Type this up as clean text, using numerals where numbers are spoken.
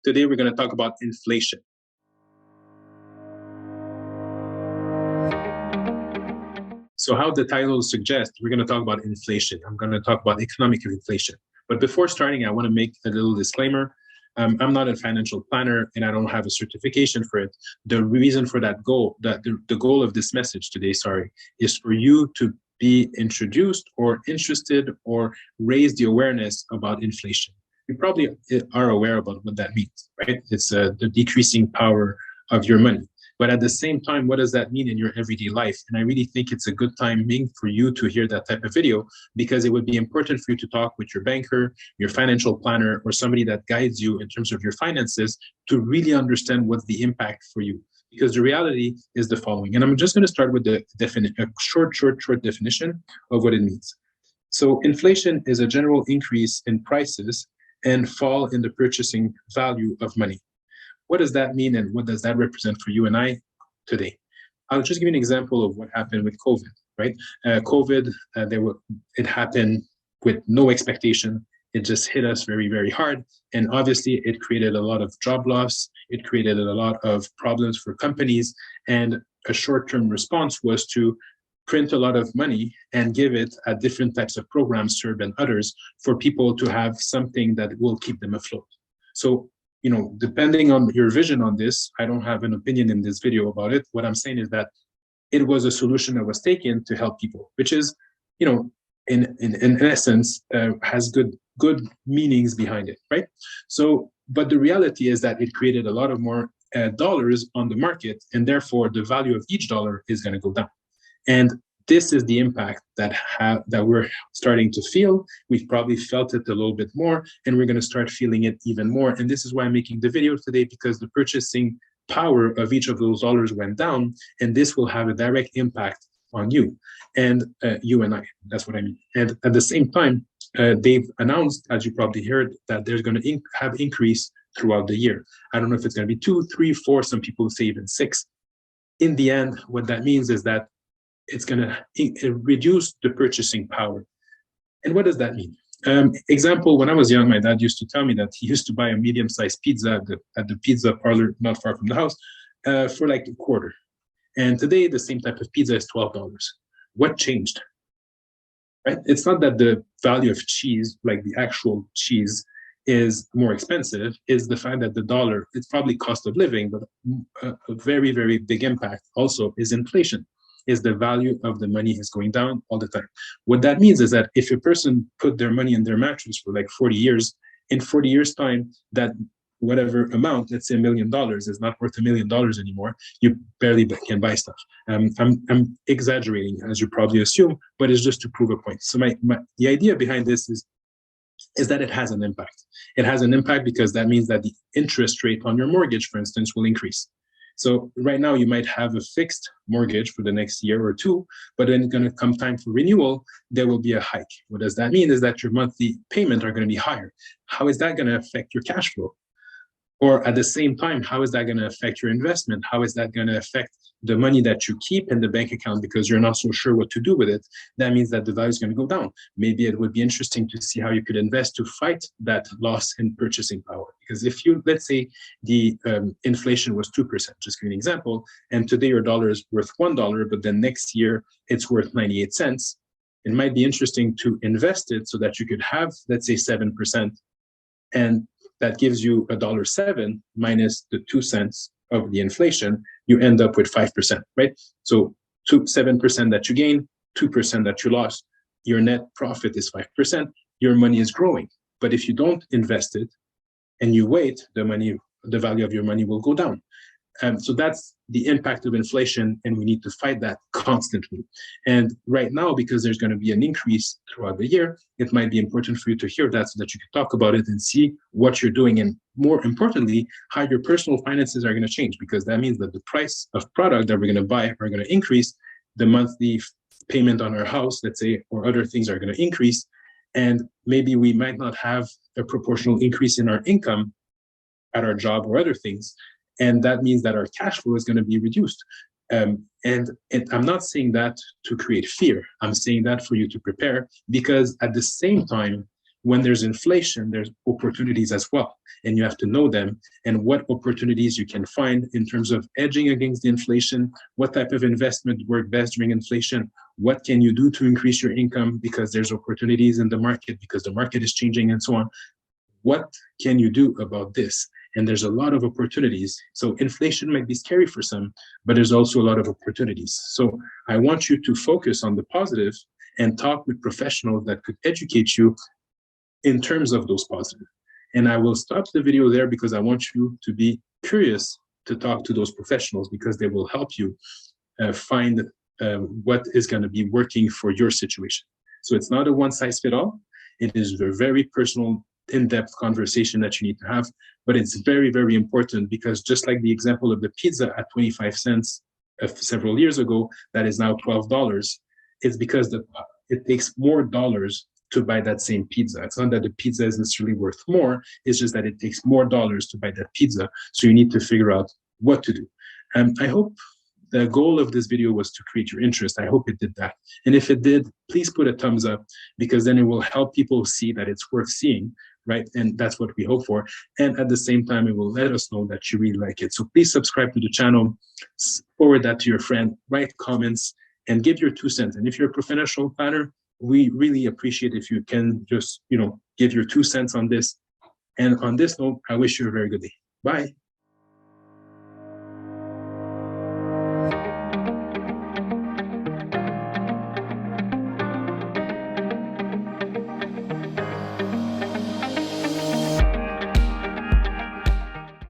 Today, we're going to talk about inflation. So how the title suggests, we're going to talk about inflation. I'm going to talk about economic inflation. But before starting, I want to make a little disclaimer. I'm not a financial planner and I don't have a certification for it. The reason for that goal, the goal of this message today, is for you to be introduced or interested or raise the awareness about inflation. You probably are aware about what that means, right? It's the decreasing power of your money. But at the same time, what does that mean in your everyday life? And I really think it's a good timing for you to hear that type of video, because it would be important for you to talk with your banker, your financial planner, or somebody that guides you in terms of your finances to really understand what's the impact for you. Because the reality is the following. And I'm just going to start with a short definition of what it means. So inflation is a general increase in prices and fall in the purchasing value of money. What does that mean and what does that represent for you and I today? I'll just give you an example of what happened with COVID, right? COVID, it happened with no expectation. It just hit us very, very hard. And obviously it created a lot of job loss. It created a lot of problems for companies. And a short-term response was to print a lot of money and give it at different types of programs, CERB and others, for people to have something that will keep them afloat. So, depending on your vision on this, I don't have an opinion in this video about it. What I'm saying is that it was a solution that was taken to help people, which is, in essence, has good meanings behind it, right? So, but the reality is that it created a lot of more dollars on the market, and therefore the value of each dollar is going to go down. And this is the impact that we're starting to feel. We've probably felt it a little bit more, and we're going to start feeling it even more. And this is why I'm making the video today, because the purchasing power of each of those dollars went down, and this will have a direct impact on you and you and I. That's what I mean. And at the same time, they've announced, as you probably heard, that they're going to have increase throughout the year. I don't know if it's going to be 2, 3, 4. Some people say even 6. In the end, what that means is that it's going to reduce the purchasing power. And what does that mean? Example, when I was young, my dad used to tell me that he used to buy a medium-sized pizza at the pizza parlor not far from the house for like $0.25. And today, the same type of pizza is $12. What changed? Right? It's not that the value of cheese, like the actual cheese, is more expensive. It's the fact that the dollar, it's probably cost of living, but a very, very big impact also is inflation. Is the value of the money is going down all the time. What that means is that if a person put their money in their mattress for like 40 years, in 40 years' time, that whatever amount, let's say $1 million, is not worth $1 million anymore. You barely can buy stuff. I'm exaggerating, as you probably assume, but it's just to prove a point. So the idea behind this is that it has an impact. It has an impact because that means that the interest rate on your mortgage, for instance, will increase. So right now you might have a fixed mortgage for the next year or two, but then it's going to come time for renewal, there will be a hike. What does that mean? Is that your monthly payment are going to be higher. How is that going to affect your cash flow? Or at the same time, how is that going to affect your investment? How is that going to affect the money that you keep in the bank account because you're not so sure what to do with it? That means that the value is going to go down. Maybe it would be interesting to see how you could invest to fight that loss in purchasing power. Because if you, let's say the inflation was 2%, just give me an example, and today your dollar is worth $1, but then next year it's worth 98 cents, it might be interesting to invest it so that you could have, let's say 7%, and that gives you $1.07 minus the 2 cents of the inflation, you end up with 5%, right? So 7% that you gain, 2% that you lost, your net profit is 5%, your money is growing. But if you don't invest it and you wait, the value of your money will go down. So that's the impact of inflation, and we need to fight that constantly. And right now, because there's going to be an increase throughout the year, it might be important for you to hear that so that you can talk about it and see what you're doing, and more importantly, how your personal finances are going to change, because that means that the price of product that we're going to buy are going to increase, the monthly payment on our house, let's say, or other things are going to increase, and maybe we might not have a proportional increase in our income at our job or other things. And that means that our cash flow is going to be reduced. And I'm not saying that to create fear. I'm saying that for you to prepare, because at the same time, when there's inflation, there's opportunities as well, and you have to know them and what opportunities you can find in terms of hedging against the inflation, what type of investment work best during inflation, what can you do to increase your income because there's opportunities in the market because the market is changing and so on. What can you do about this? And there's a lot of opportunities. So inflation might be scary for some, but there's also a lot of opportunities. So I want you to focus on the positive and talk with professionals that could educate you in terms of those positives. And I will stop the video there because I want you to be curious to talk to those professionals because they will help you find what is going to be working for your situation. So it's not a one-size-fits-all. It is a very personal, in-depth conversation that you need to have, but it's very, very important because just like the example of the pizza at 25 cents several years ago, that is now $12, it's because it takes more dollars to buy that same pizza. It's not that the pizza is necessarily worth more, it's just that it takes more dollars to buy that pizza. So you need to figure out what to do. I hope the goal of this video was to create your interest. I hope it did that. And if it did, please put a thumbs up because then it will help people see that it's worth seeing, right? And that's what we hope for. And at the same time, it will let us know that you really like it. So please subscribe to the channel, forward that to your friend, write comments, and give your 2 cents. And if you're a professional planner, we really appreciate if you can just, give your 2 cents on this. And on this note, I wish you a very good day. Bye.